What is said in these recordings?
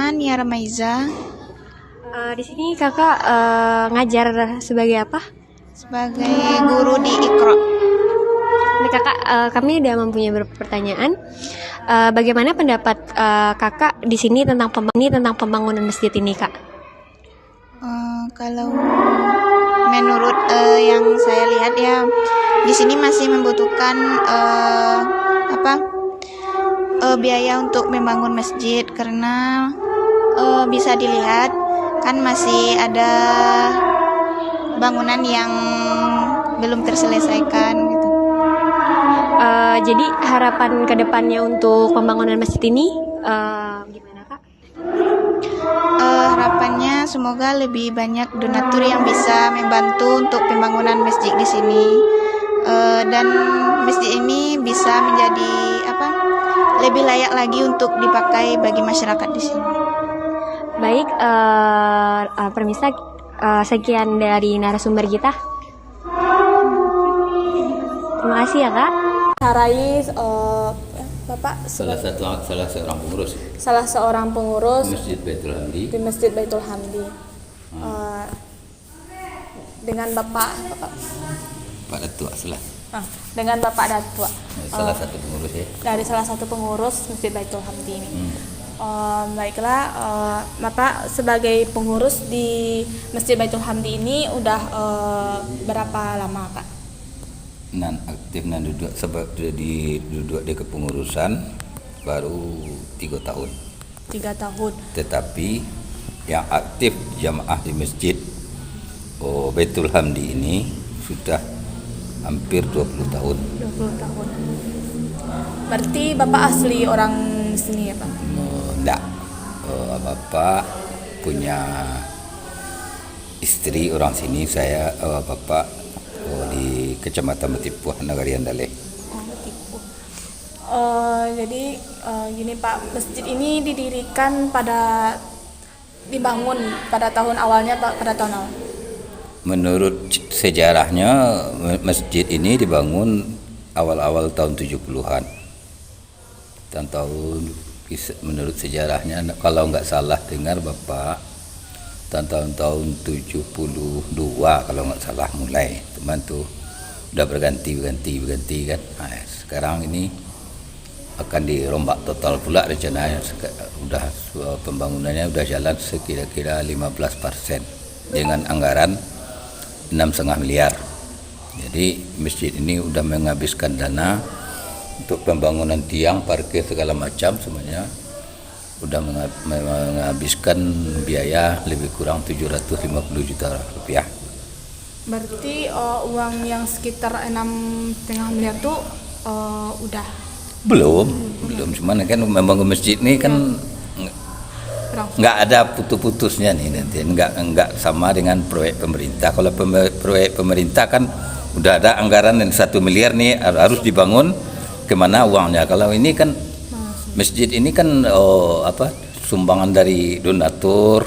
nama Nia Ramaiza. Di sini kakak ngajar sebagai apa? Sebagai guru di Iqra. Ini kakak, kami udah mempunyai beberapa pertanyaan. Bagaimana pendapat kakak di sini tentang pembangunan masjid ini, kak? Kalau menurut yang saya lihat ya, di sini masih membutuhkan biaya untuk membangun masjid, karena bisa dilihat kan masih ada bangunan yang belum terselesaikan gitu. Jadi harapan kedepannya untuk pembangunan masjid ini gimana, kak? Harapannya semoga lebih banyak donatur yang bisa membantu untuk pembangunan masjid di sini, dan masjid ini bisa menjadi lebih layak lagi untuk dipakai bagi masyarakat di sini. Baik, permisa, sekian dari narasumber kita. Terima kasih ya, kak. Sarais, Bapak salah seorang pengurus Masjid Baitul Hamdi. di Masjid Baitul Hamdi. Dengan Bapak Pak Datuk Aslah. dengan Bapak Datuk Salah satu pengurus ya. dari salah satu pengurus Masjid Baitul Hamdi ini. Baiklah, Bapak sebagai pengurus di Masjid Baitul Hamdi ini udah berapa lama, Pak? Nan aktif nan duduk sebab duduk di kepengurusan baru 3 tahun. 3 tahun. Tetapi yang aktif jamaah di masjid Baitul Hamdi ini sudah hampir 20 tahun. 20 tahun. Berarti Bapak asli orang sini ya, Pak? Enggak. Bapak punya istri orang sini, saya bapak di Kecamatan Metipuh, Nagari Andale. Jadi gini Pak, masjid ini dibangun pada tahun awalnya, Pak, pada tahun awal. Menurut sejarahnya masjid ini dibangun awal-awal tahun 70-an. Dan menurut sejarahnya kalau nggak salah dengar Bapak tahun 72 kalau nggak salah mulai, teman tuh udah berganti kan. Nah, sekarang ini akan dirombak total pula rencananya. Udah pembangunannya udah jalan sekira-kira 15% dengan anggaran 6,5 miliar. Jadi masjid ini udah menghabiskan dana untuk pembangunan tiang, parkir segala macam semuanya. Udah menghabiskan biaya lebih kurang 750 juta rupiah. Berarti uang yang sekitar 6,5 miliar itu udah Belum, cuman kan membangun masjid ini kan nggak ada putus-putusnya nih nanti, nggak sama dengan proyek pemerintah. Kalau proyek pemerintah kan udah ada anggaran yang 1 miliar nih harus dibangun, kemana uangnya. Kalau ini kan masjid ini kan sumbangan dari donatur,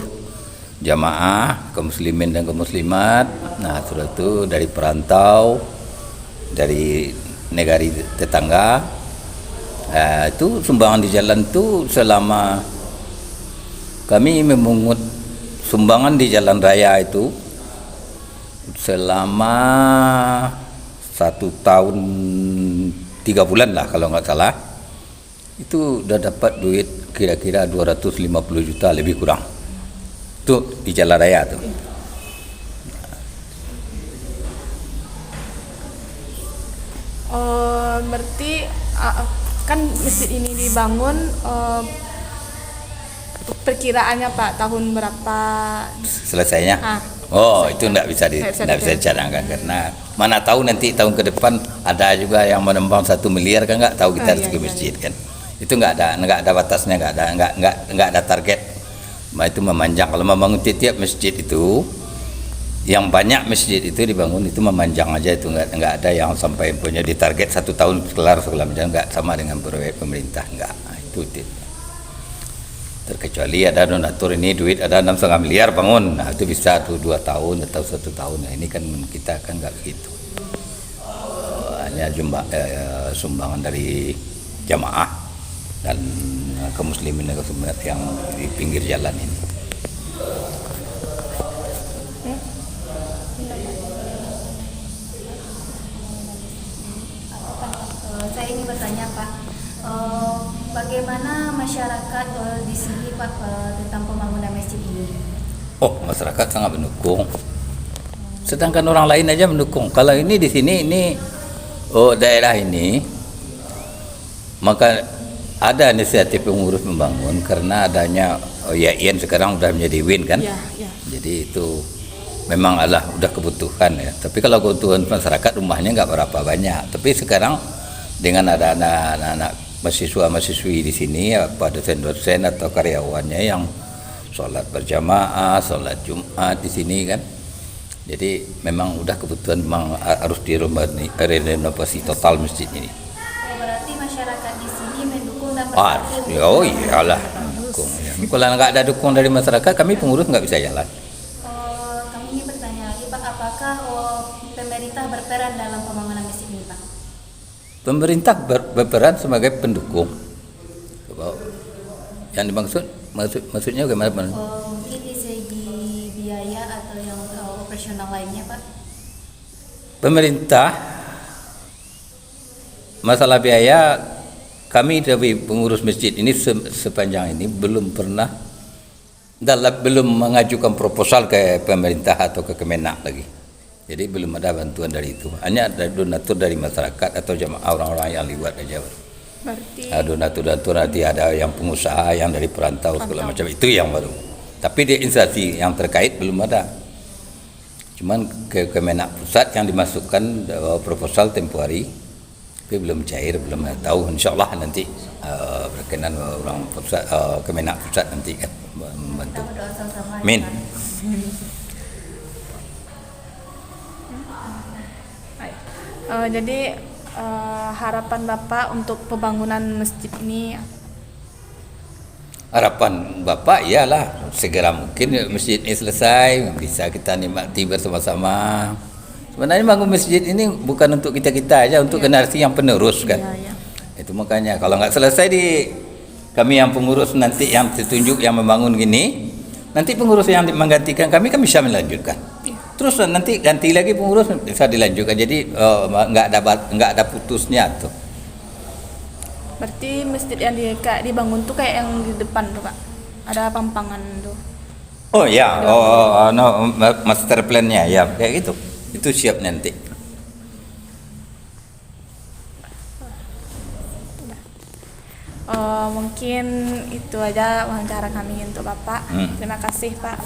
jamaah, kaum muslimin dan kaum muslimat. Nah, sudah itu dari perantau, dari negara tetangga. Itu sumbangan di jalan itu selama kami memungut sumbangan di jalan raya itu selama 1 tahun 3 bulan lah kalau nggak salah. Itu udah dapat duit kira-kira 250 juta lebih kurang. Itu di jalan raya tuh. berarti kan masjid ini dibangun perkiraannya Pak tahun berapa Selesainya? Itu enggak bisa dicadangkan karena mana tahu nanti tahun ke depan ada juga yang menembang 1 miliar kan, nggak tahu kita harus ke masjid kan. Itu nggak ada batasnya, nggak ada target. Itu memanjang. Kalau membangun tiap masjid itu, yang banyak masjid itu dibangun itu memanjang aja, itu nggak ada yang sampai punya di target 1 tahun kelar segala macam, nggak sama dengan proyek pemerintah, nggak. Itu terkecuali ada donatur ini duit ada 6,5 miliar bangun, nah itu bisa tuh 2 tahun atau 1 tahun. Nah ini kan kita kan nggak begitu, hanya sumbangan dari jamaah dan kaum muslimin dan kaum muslimat yang di pinggir jalan ini. Saya ingin bertanya Pak, bagaimana masyarakat di sini Pak tentang pembangunan masjid ini? Oh, masyarakat sangat mendukung. Sedangkan orang lain aja mendukung. Kalau ini di sini daerah ini, maka ada inisiatif pengurus membangun karena adanya YAIN sekarang sudah menjadi WIN kan. Ya, ya. Jadi itu memang udah kebutuhan ya. Tapi kalau kebutuhan masyarakat rumahnya nggak berapa banyak. Tapi sekarang dengan ada anak-anak mahasiswa-mahasiswi di sini, apa dosen-dosen atau karyawannya yang sholat berjamaah, sholat Jumat di sini kan. Jadi memang udah kebutuhan, memang harus direnovasi total masjid ini. Berarti masyarakat di sini mendukung dan Oh iyalah mendukung. Ya. Kalau nggak ada dukung dari masyarakat, kami pengurus nggak bisa jalan. Kami ingin bertanya lagi Pak, apakah pemerintah berperan dalam pembangunan masjid ini Pak? Pemerintah berperan sebagai pendukung. Yang dimaksud maksudnya bagaimana? Mungkin di segi biaya atau yang operasional lainnya Pak? Pemerintah masalah biaya, kami dari pengurus masjid ini sepanjang ini belum pernah belum mengajukan proposal ke pemerintah atau ke Kemenak lagi. Jadi belum ada bantuan dari itu. Hanya ada donatur dari masyarakat atau jamaah orang-orang yang liwat aja. Berarti Donatur nanti ada yang pengusaha, yang dari perantau segala macam, itu yang baru. Tapi di instansi yang terkait belum ada. Cuman ke Kemenak pusat yang dimasukkan proposal tempoh hari, tapi belum cair, belum tahu. Insya Allah nanti berkenan orang pusat, Kemenak pusat nanti kan membantu. Amin. jadi harapan Bapak untuk pembangunan masjid ini? Harapan Bapak ialah segera mungkin masjid ini selesai, bisa kita nikmati bersama-sama. Sebenarnya bangun masjid ini bukan untuk kita-kita aja, untuk generasi yang penerus kan. Ya. Itu makanya kalau nggak selesai kami yang pengurus nanti yang ditunjuk yang membangun gini, nanti pengurus yang menggantikan kami kan bisa melanjutkan. Terus nanti ganti lagi pengurus bisa dilanjutkan. Jadi nggak ada putusnya tuh. Berarti masjid yang dibangun tuh kayak yang di depan tuh Pak, ada pampangan tuh. Oh ya, master plan-nya ya kayak gitu. Itu siap nanti. Mungkin itu aja wawancara kami untuk Bapak. Terima kasih Pak.